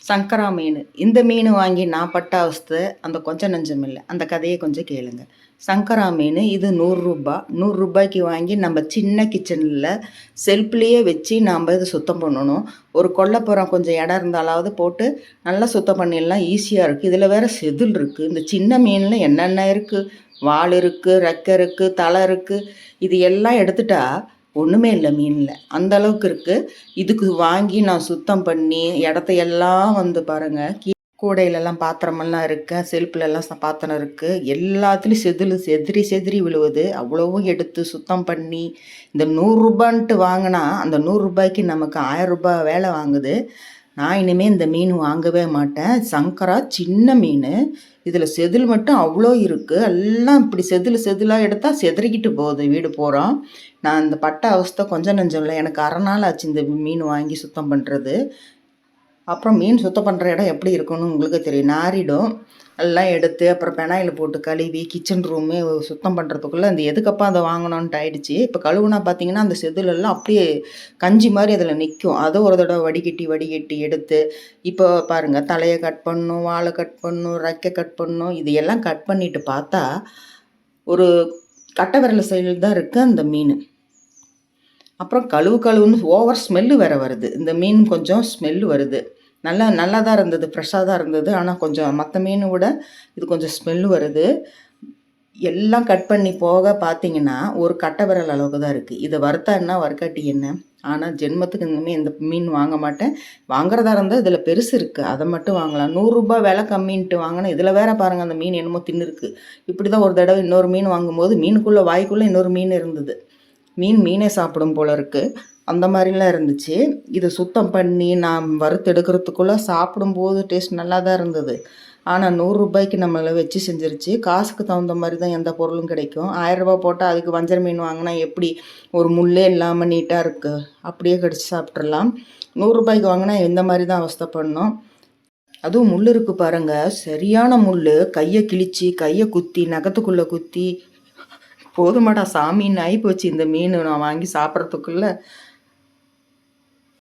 சங்கரா மீன். இந்த மீன் வாங்கி நான் பட்ட அவஸ்தை அந்த கொஞ்சம் நஞ்சம் இல்லை. அந்த கதையை கொஞ்சம் கேளுங்க. சங்கரா மீன் இது ரூ. 100 ரூபாய்க்கு வாங்கி நம்ம சின்ன கிச்சனில் செல்ஃப்லேயே வச்சு நாம் இதை சுத்தம் பண்ணணும். ஒரு கொல்லைப்புறம் கொஞ்சம் இடம் இருந்தாலாவது போட்டு நல்லா சுத்தம் பண்ணிடலாம். ஈஸியாக இருக்குது. இதில் வேறு செதில் இருக்குது. இந்த சின்ன மீனில் என்னென்ன இருக்குது, வால் இருக்குது, ரெக்கை இருக்குது, தலை இருக்குது. இது எல்லாம் எடுத்துட்டா ஒன்றுமே இல்லை மீனில். அந்த அளவுக்கு இருக்குது. இதுக்கு வாங்கி நான் சுத்தம் பண்ணி இடத்தையெல்லாம் வந்து பாருங்கள், கூடையிலெல்லாம் பாத்திரமெல்லாம் இருக்கு, செல்ஃப்லெல்லாம் பாத்திரம் இருக்குது, எல்லாத்துலேயும் செதிரி செதிரி விழுவுது. அவ்வளவும் எடுத்து சுத்தம் பண்ணி இந்த 100 ரூபான்ட்டு வாங்கினா அந்த 100 ரூபாய்க்கு நமக்கு 1000 ரூபாய் வேலை வாங்குது. நான் இனிமேல் இந்த மீன் வாங்கவே மாட்டேன். சங்கரா சின்ன மீன். இதில் செதில் மட்டும் அவ்வளோ இருக்குது. எல்லாம் இப்படி செதிலாக எடுத்தால் செதறிக்கிட்டு போகுது வீடு போகிறோம். நான் இந்த பட்ட அவஸ்தை கொஞ்சம் நஞ்சம் இல்லை. எனக்கு அரை நாள் ஆச்சு இந்த மீன் வாங்கி சுத்தம் பண்ணுறது. அப்புறம் மீன் சுத்தம் பண்ணுற இடம் எப்படி இருக்குன்னு உங்களுக்கு தெரியும். நாரிடும். எல்லாம் எடுத்து அப்புறம் பெனாயில் போட்டு கழுவி கிச்சன் ரூமே சுத்தம் பண்ணுறதுக்குள்ளே அந்த எதுக்கப்பா அதை வாங்கணுன்ட்டு ஆயிடுச்சு. இப்போ கழுவுனா பார்த்தீங்கன்னா அந்த செதிலெல்லாம் அப்படியே கஞ்சி மாதிரி அதில் நிற்கும். அதை ஒரு தடவை வடிகட்டி எடுத்து இப்போ பாருங்கள், தலையை கட் பண்ணணும், வாழை கட் பண்ணணும், ரெக்கை கட் பண்ணணும். இது எல்லாம் கட் பண்ணிவிட்டு பார்த்தா ஒரு கட்டை விரல் சைடில் தான் இருக்குது அந்த மீன். அப்புறம் கழுவுன்னு ஓவர் ஸ்மெல்லு வேறு வருது. இந்த மீன் கொஞ்சம் ஸ்மெல்லு வருது. நல்லா தான் இருந்தது, ஃப்ரெஷ்ஷாக தான் இருந்தது. ஆனால் கொஞ்சம் மற்ற மீனை விட இது கொஞ்சம் ஸ்மெல்லு வருது. எல்லாம் கட் பண்ணி போக பார்த்தீங்கன்னா ஒரு கட்டை விரல் அளவுக்கு தான் இருக்குது. இதை வறுத்தா என்ன, வறுக்காட்டி என்ன. ஆனால் ஜென்மத்துக்கு இனிமேல் இந்த மீன் வாங்க மாட்டேன். வாங்குறதா இருந்தால் இதில் பெருசு இருக்குது, அதை மட்டும் வாங்கலாம். 100 ரூபாய் விலை கம்மின்ட்டு வாங்கினா இதில் வேறு பாருங்கள், அந்த மீன் என்னமோ தின்னுருக்கு. இப்படி தான் ஒரு தடவை இன்னொரு மீன் வாங்கும்போது மீனுக்குள்ளே வாய்க்குள்ளே இன்னொரு மீன் இருந்தது. மீனே சாப்பிடும் போல இருக்குது. அந்த மாதிரிலாம் இருந்துச்சு. இதை சுத்தம் பண்ணி நான் வறுத்தெடுக்கிறதுக்குள்ளே சாப்பிடும்போது டேஸ்ட் நல்லா தான் இருந்தது. ஆனால் 100 ரூபாய்க்கு நம்மளை வச்சு செஞ்சிருச்சு. காசுக்கு தகுந்த மாதிரி தான் எந்த பொருளும் கிடைக்கும். 1000 ரூபா போட்டால் அதுக்கு வஞ்சர மீன் வாங்கினா எப்படி ஒரு முள்ளே இல்லாமல் நீட்டாக இருக்குது, அப்படியே கடிச்சு சாப்பிட்றலாம். 100 ரூபாய்க்கு வாங்கினா இந்த மாதிரி தான் அவஸ்தைப்படணும். அதுவும் முள் இருக்குது பாருங்கள், சரியான முள். கையை கிழிச்சு கையை குத்தி நகத்துக்குள்ளே குத்தி போதுமாடா சாமின்னு ஆகி போச்சு இந்த மீன் நான் வாங்கி சாப்பிட்றதுக்குள்ளே.